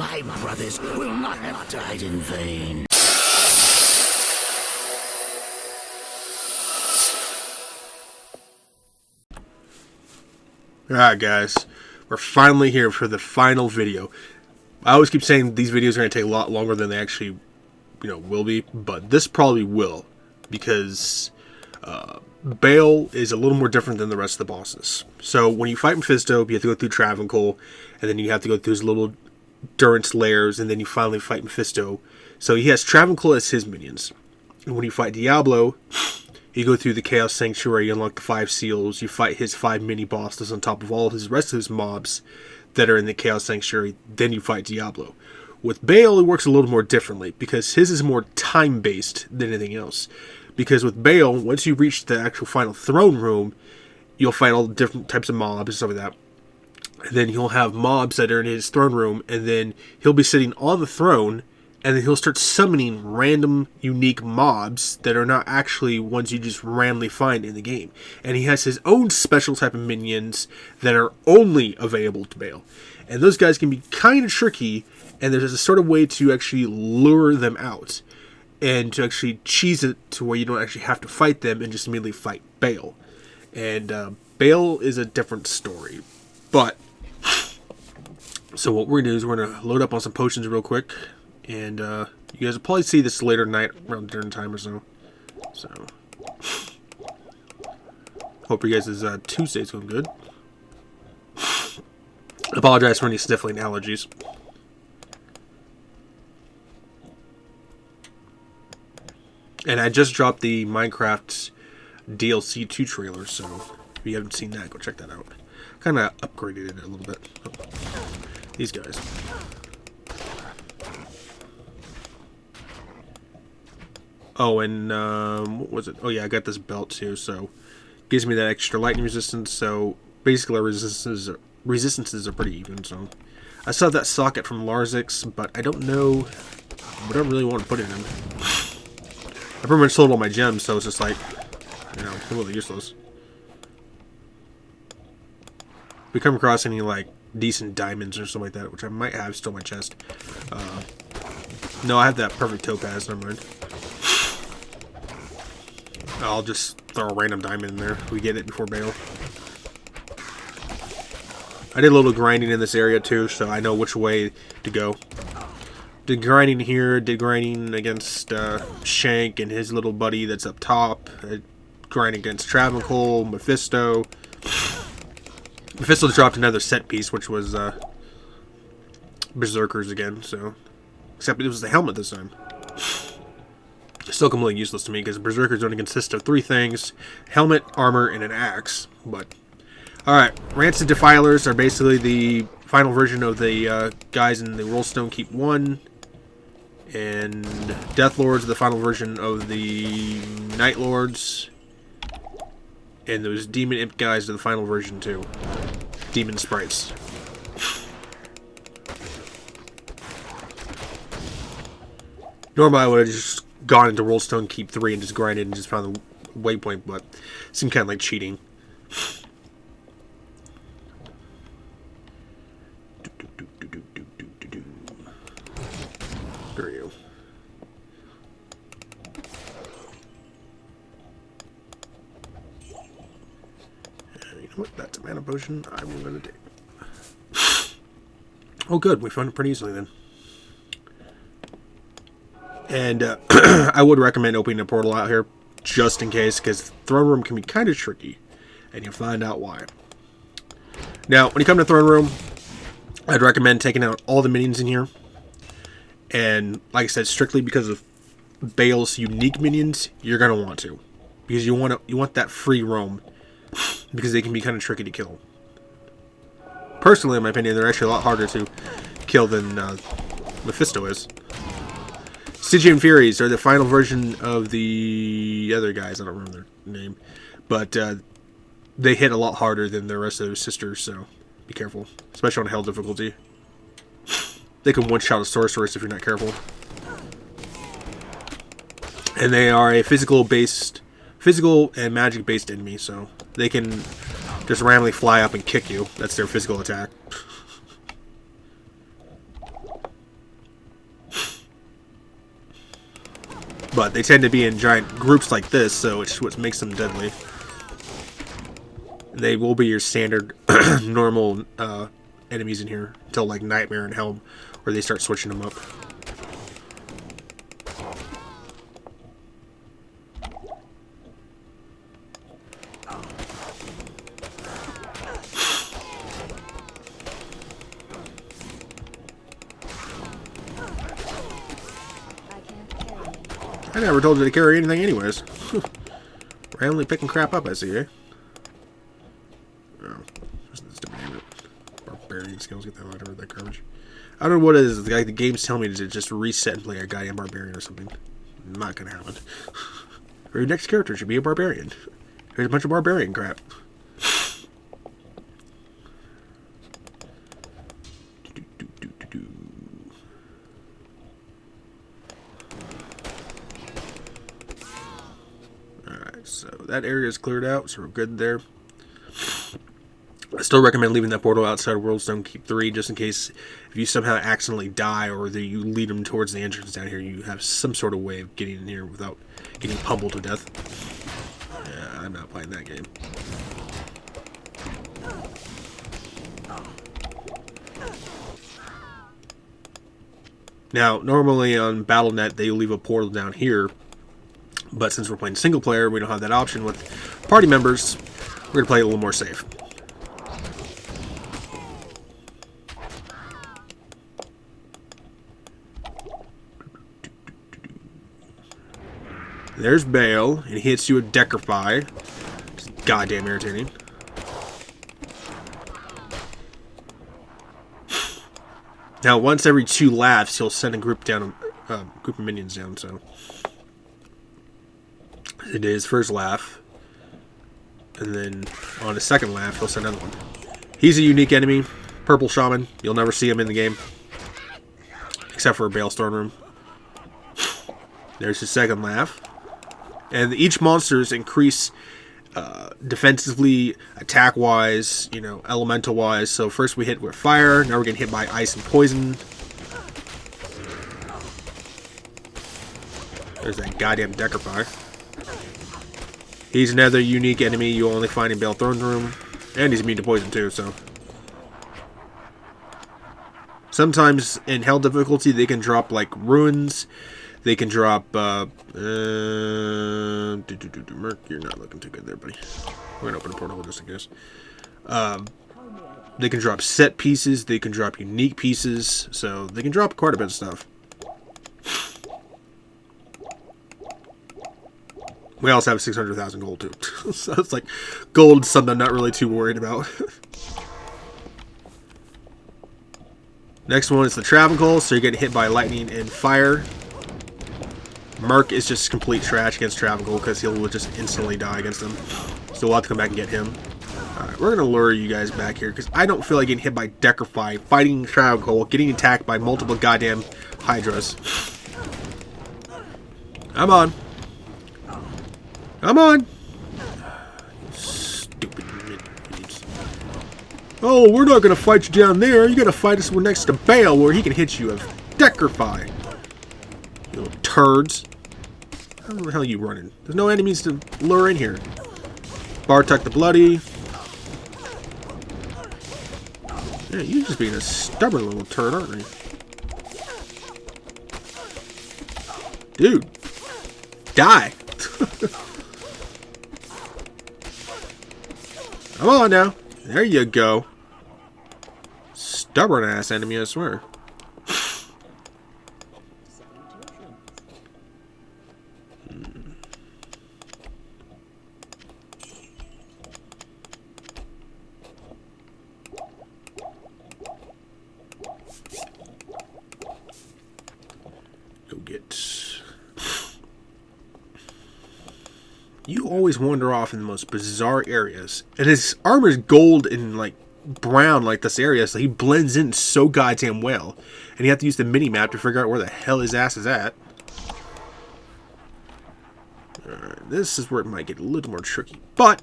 My brothers will not have died in vain. Alright guys, we're finally here for the final video. I always keep saying these videos are going to take a lot longer than they actually, will be, but this probably will, because Baal is a little more different than the rest of the bosses. So when you fight Mephisto, you have to go through Travancore, and then you have to go through his little Durance layers, and then you finally fight Mephisto. So he has Travancore as his minions. And when you fight Diablo, you go through the Chaos Sanctuary, you unlock the 5 seals, you fight his 5 mini-bosses on top of all his rest of his mobs that are in the Chaos Sanctuary, then you fight Diablo. With Baal, it works a little more differently, because his is more time-based than anything else. Because with Baal, once you reach the actual final throne room, you'll fight all the different types of mobs and stuff like that. And then he'll have mobs that are in his throne room, and then he'll be sitting on the throne, and then he'll start summoning random, unique mobs that are not actually ones you just randomly find in the game. And he has his own special type of minions that are only available to Baal. And those guys can be kind of tricky, and there's a sort of way to actually lure them out. And to actually cheese it to where you don't actually have to fight them and just immediately fight Baal. And Baal is a different story. But, so what we're going to do is we're going to load up on some potions real quick. And you guys will probably see this later tonight, around dinner time or so. So, hope you guys' Tuesday's going good. Apologize for any sniffling allergies. And I just dropped the Minecraft DLC 2 trailer, so if you haven't seen that, go check that out. Kind of upgraded it a little bit. Oh, these guys. Oh, and what was it? Oh yeah, I got this belt too, so gives me that extra lightning resistance. So basically, our resistances are pretty even. So I still have that socket from Larzix, but I don't know what I really want to put it in. I pretty much sold all my gems, so it's just like, completely useless. If we come across any like decent diamonds or something like that, which I might have still in my chest. No, I have that perfect topaz. Never mind. I'll just throw a random diamond in there. We get it before Baal. I did a little grinding in this area too, so I know which way to go. Did grinding here, did grinding against Shank and his little buddy that's up top. Grinding against Travancore, Mephisto. Mephisto dropped another set piece, which was Berserkers again, so. Except it was the helmet this time. Still completely useless to me, because Berserkers only consist of 3 things. Helmet, armor, and an axe. But, alright. Rancid Defilers are basically the final version of the guys in the Rollstone Keep 1. And Death Lords are the final version of the Night Lords. And those Demon Imp guys are the final version too. Demon Sprites. Normally I would have just gone into Rollstone Keep 3 and just grinded and just found the waypoint, but it seemed kind of like cheating. There you go. You know what? That's a mana potion. I'm going to take. Oh, good. We found it pretty easily then. And I would recommend opening a portal out here just in case, because throne room can be kind of tricky, and you'll find out why. Now, when you come to throne room, I'd recommend taking out all the minions in here. And like I said, strictly because of Baal's unique minions, you're gonna want to, because you want that free roam, because they can be kind of tricky to kill. Personally, in my opinion, they're actually a lot harder to kill than Mephisto is. Stygian Furies are the final version of the other guys. I don't remember their name, but they hit a lot harder than the rest of their sisters. So be careful, especially on hell difficulty. They can one-shot a sorceress if you're not careful. And they are a physical and magic-based enemy, so they can just randomly fly up and kick you. That's their physical attack. But they tend to be in giant groups like this, so it's what makes them deadly. They will be your standard normal enemies in here until like Nightmare and Helm, where they start switching them up. I never told you to carry anything anyways. Randomly picking crap up, I see, eh? Oh. Barbarian skills, get that out of that garbage. I don't know what it is. The game's telling me to just reset and play a goddamn barbarian or something. Not gonna happen. Or your next character should be a barbarian. There's a bunch of barbarian crap. So that area is cleared out, so we're good there. I still recommend leaving that portal outside Worldstone Keep 3, just in case if you somehow accidentally die or you lead them towards the entrance down here, you have some sort of way of getting in here without getting pummeled to death. Yeah, I'm not playing that game. Now, normally on Battle.net, they leave a portal down here. But since we're playing single player, we don't have that option with party members. We're going to play it a little more safe. There's Baal, and he hits you with Decrify. It's goddamn irritating. Now, once every 2 laughs, he'll send a group down, group of minions down, so... He did his first laugh, and then on his second laugh, he'll send another one. He's a unique enemy, Purple Shaman. You'll never see him in the game, except for a Baal Storm Room. There's his second laugh. And each monsters increase defensively, attack-wise, you know, elemental-wise. So first we hit with fire, now we're getting hit by ice and poison. There's that goddamn Decrify. He's another unique enemy you'll only find in Baal Throne Room. And he's immune to poison too, so... Sometimes in Hell difficulty they can drop like ruins. They can drop Merc, you're not looking too good there, buddy. We're gonna open a portal just in case. They can drop set pieces, they can drop unique pieces, so they can drop quite a bit of stuff. We also have 600,000 gold too. So it's like gold, something I'm not really too worried about. Next one is the Travancore, so you're getting hit by lightning and fire. Merc is just complete trash against Travancore because he'll just instantly die against him. So we'll have to come back and get him. Alright, we're going to lure you guys back here because I don't feel like getting hit by Decrify, fighting Travancore, getting attacked by multiple goddamn Hydras. Come on. Come on! Stupid idiots. Oh, we're not gonna fight you down there. You're gonna fight us next to Baal where he can hit you with Decrify. You little turds. How the hell are you running? There's no enemies to lure in here. Bartek the Bloody. Yeah, you're just being a stubborn little turd, aren't you? Dude. Die. Come on now. There you go. Stubborn ass enemy, I swear. Go get... You always wander off in the most bizarre areas. And his armor's gold and like brown like this area, so he blends in so goddamn well. And you have to use the mini-map to figure out where the hell his ass is at. Alright, this is where it might get a little more tricky. But,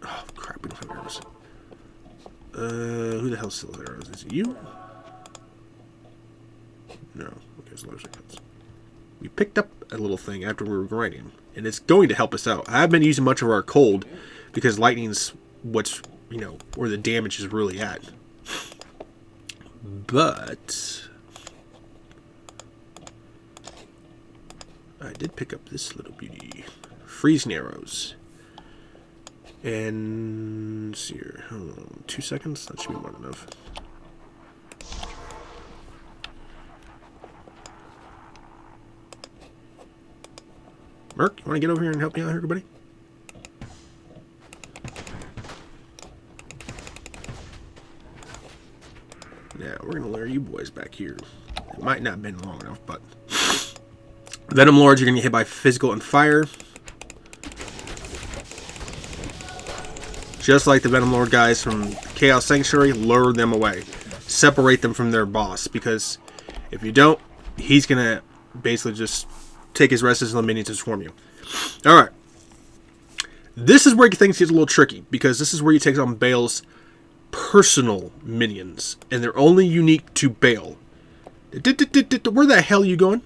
oh crap, we don't have arrows. Who the hell still has arrows? Is it you? No. Okay, so there's guns. we picked up a little thing after we were grinding, and it's going to help us out. I haven't been using much of our cold because lightning's what's, you know, where the damage is really at. But I did pick up this little beauty. Freezing arrows. And let's see here. 2 seconds? That should be more than enough. Merc, you want to get over here and help me out here, everybody? Now, we're going to lure you boys back here. It might not have been long enough, but... Venom Lords, you're going to get hit by physical and fire. Just like the Venom Lord guys from Chaos Sanctuary, lure them away. Separate them from their boss, because if you don't, he's going to basically just take his rest as the minions to swarm you. Alright. This is where things get a little tricky, because this is where you take on Baal's personal minions, and they're only unique to Baal. Where the hell are you going?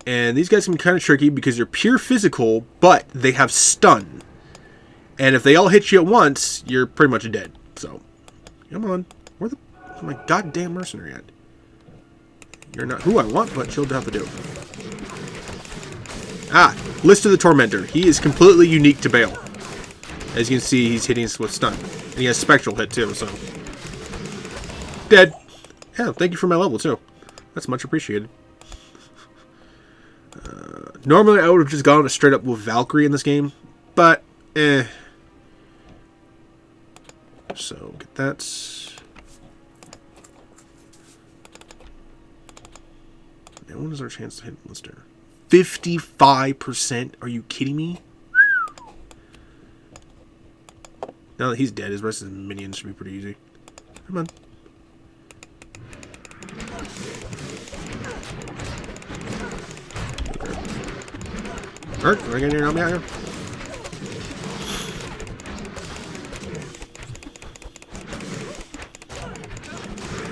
And these guys can be kind of tricky because they're pure physical, but they have stun. And if they all hit you at once, you're pretty much dead. So, come on. Where's my goddamn mercenary at? You're not who I want, but you'll have to do. Ah, List of the Tormentor. He is completely unique to Baal. As you can see, he's hitting us with stun. And he has spectral hit too, so. Dead. Yeah, thank you for my level too. That's much appreciated. Normally, I would have just gone straight up with Valkyrie in this game, but So, get that. Now, what is our chance to hit Lister? 55%? Are you kidding me? Now that he's dead, his rest of his minions should be pretty easy. Come on. Alright, we're gonna help me out here.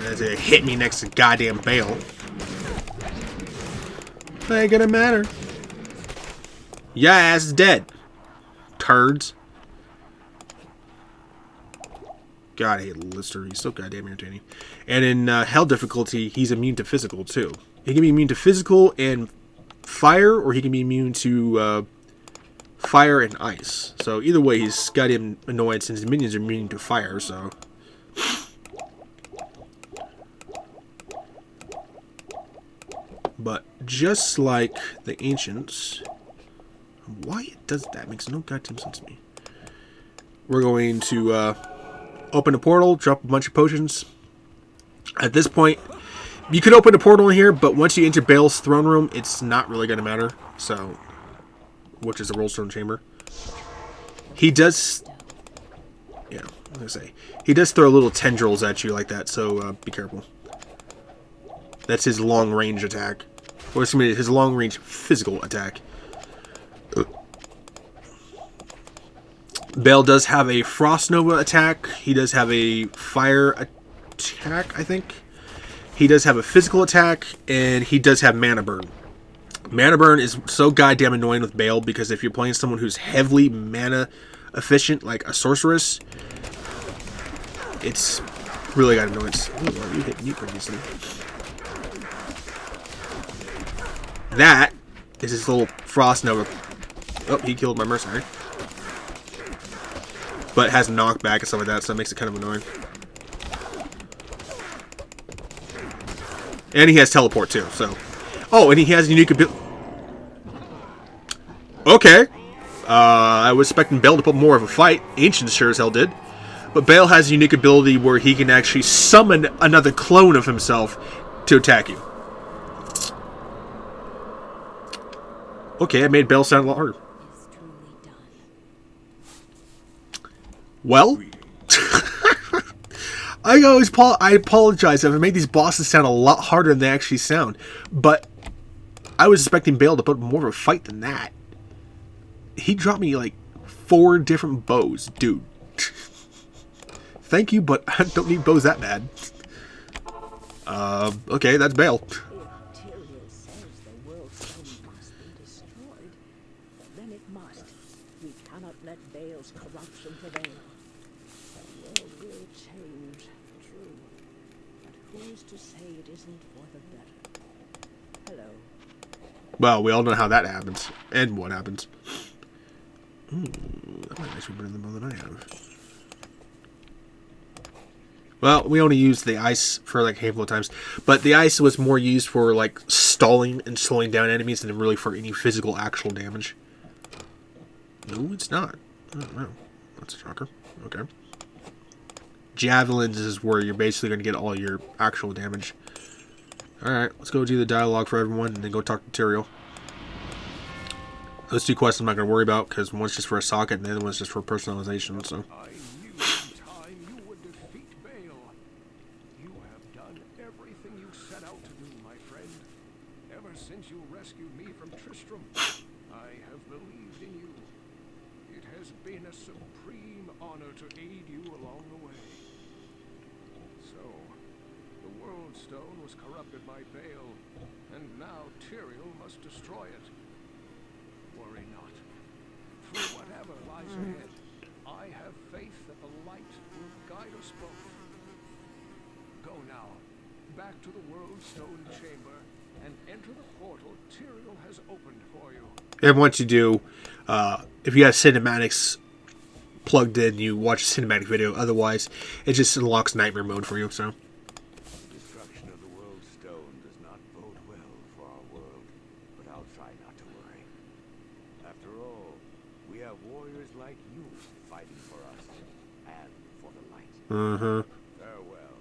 As it hit me next to goddamn Baal. Ain't gonna matter. Your ass is dead. Turds. God, I hate Lister. He's so goddamn irritating. And in Hell difficulty, he's immune to physical too. He can be immune to physical and fire, or he can be immune to fire and ice. So either way, he's goddamn annoyed since his minions are immune to fire. So. But just like the ancients, why it does that makes no goddamn sense to me. We're going to open a portal, drop a bunch of potions. At this point, you could open a portal in here, but once you enter Baal's throne room, it's not really going to matter. So, which is the Rollstone Chamber. He does, yeah, I was going to say, he does throw little tendrils at you like that, so be careful. That's his long range attack. Or excuse me, his long range physical attack. Baal does have a Frost Nova attack. He does have a fire attack, I think. He does have a physical attack, and he does have Mana Burn. Mana Burn is so goddamn annoying with Baal, because if you're playing someone who's heavily mana efficient, like a sorceress, it's really got annoyance. Ooh, you hit me pretty easily. That is his little Frost Nova. Oh, he killed my mercenary. But it has knockback and stuff like that, so it makes it kind of annoying. And he has teleport too, so. Oh, and he has unique ability. Okay. I was expecting Baal to put more of a fight. Ancients sure as hell did. But Baal has a unique ability where he can actually summon another clone of himself to attack you. Okay, I made Baal sound a lot harder. Well, I apologize if I made these bosses sound a lot harder than they actually sound, but I was expecting Baal to put more of a fight than that. He dropped me like 4 different bows, dude. Thank you, but I don't need bows that bad. Okay, that's Baal. who's to say it isn't for the better? Hello. Well, we all know how that happens. And what happens. That might actually burn them more than I have. Well, we only used the ice for like a handful of times. But the ice was more used for like stalling and slowing down enemies than really for any physical actual damage. No, it's not. Oh, wow. That's a shocker. Okay. Javelins is where you're basically going to get all your actual damage. Alright, let's go do the dialogue for everyone and then go talk to Tyrael. Those 2 quests I'm not going to worry about because one's just for a socket and the other one's just for personalization, so. I knew in time you would defeat Baal. You have done everything you set out to do, my friend. Ever since you rescued me from Tristram, I have believed in you. It has been a supreme honor to aid you along the way. So, the World Stone was corrupted by Baal, and now Tyrael must destroy it. Worry not. For whatever lies ahead, I have faith that the light will guide us both. Go now, back to the World Stone Chamber, and enter the portal Tyrael has opened for you. And once you do, if you have cinematics plugged in, you watch a cinematic video. Otherwise, it just unlocks nightmare mode for you, so. The destruction of the World Stone does not bode well for our world, but I'll try not to worry. After all, we have warriors like you fighting for us and for the light. Farewell.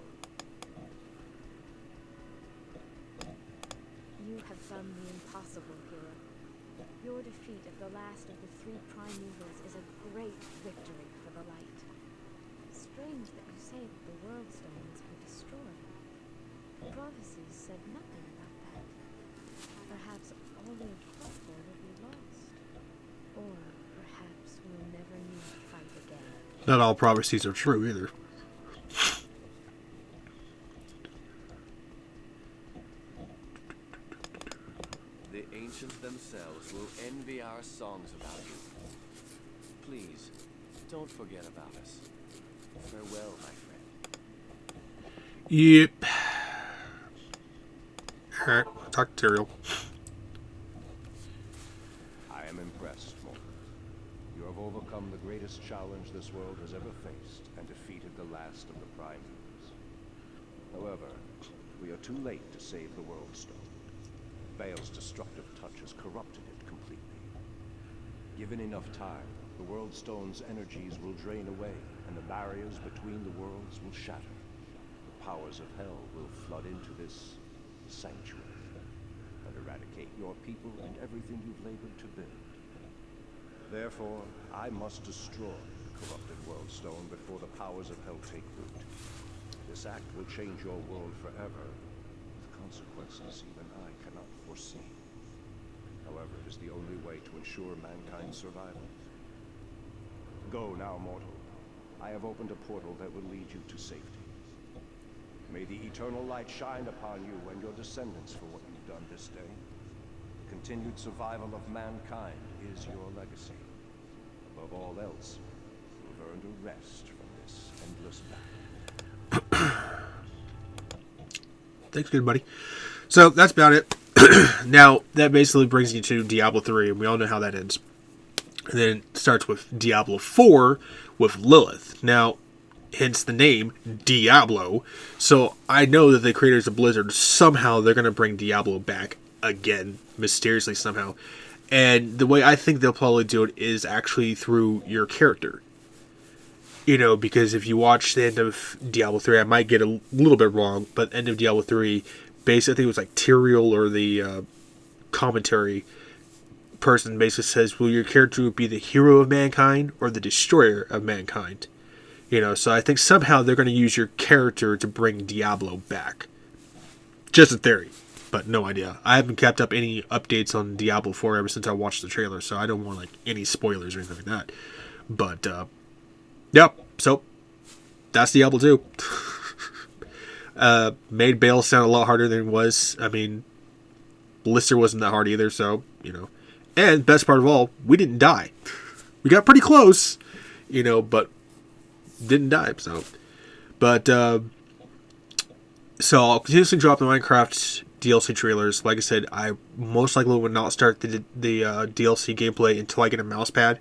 You have done the impossible, hero. Your defeat of the last of the 3 primevals is a great victory for the light. Strange that you say that the World Stones were destroyed. The prophecies said nothing about that. Perhaps all we have fought for will be lost. Or perhaps we'll never need to fight again. Not all prophecies are true either. The ancients themselves will envy our songs about you. Please, don't forget about us. Farewell, my friend. Yep. Alright, talk to Tyrael. I am impressed, Mortal. You have overcome the greatest challenge this world has ever faced and defeated the last of the Primevals. However, we are too late to save the World Stone. Baal's destructive touch has corrupted it completely. Given enough time, the World Stone's energies will drain away, and the barriers between the worlds will shatter. The powers of hell will flood into this sanctuary and eradicate your people and everything you've labored to build. Therefore, I must destroy the corrupted World Stone before the powers of hell take root. This act will change your world forever, with consequences even I cannot foresee. However, it is the only way to ensure mankind's survival. Go now, mortal. I have opened a portal that will lead you to safety. May the eternal light shine upon you and your descendants for what you've done this day. The continued survival of mankind is your legacy. Above all else, you've earned a rest from this endless battle. Thanks, good buddy. So, that's about it. Now, that basically brings you to Diablo 3, and we all know how that ends. And then it starts with Diablo 4 with Lilith. Now, hence the name, Diablo. So, I know that the creators of Blizzard, somehow they're going to bring Diablo back again, mysteriously somehow. And the way I think they'll probably do it is actually through your character. You know, because if you watch the end of Diablo 3, I might get a little bit wrong, but end of Diablo 3, basically, I think it was like Tyrael or the commentary person basically says, will your character be the hero of mankind or the destroyer of mankind? You know, so I think somehow they're going to use your character to bring Diablo back. Just a theory, but no idea. I haven't kept up any updates on Diablo 4 ever since I watched the trailer, so I don't want like any spoilers or anything like that. But, yep, so that's Diablo 2. Made Baal sound a lot harder than it was. I mean, Blister wasn't that hard either, so, you know. And best part of all, we didn't die. We got pretty close, you know, but didn't die, so. But, So I'll continuously drop the Minecraft DLC trailers. Like I said, I most likely would not start the DLC gameplay until I get a mouse pad.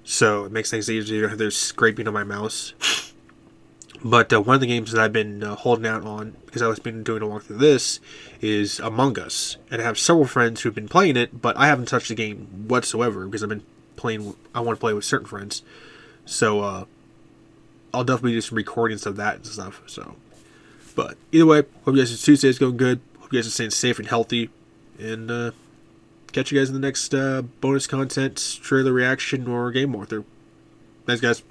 So it makes things easier. There's scraping on my mouse. But one of the games that I've been holding out on, because I've been doing a walkthrough of this, is Among Us. And I have several friends who've been playing it, but I haven't touched the game whatsoever, because I've been playing, I want to play with certain friends. So I'll definitely do some recordings of that and stuff. So, but either way, hope you guys' Tuesday's going good. Hope you guys are staying safe and healthy. And catch you guys in the next bonus content, trailer reaction, or game walkthrough. Thanks, guys.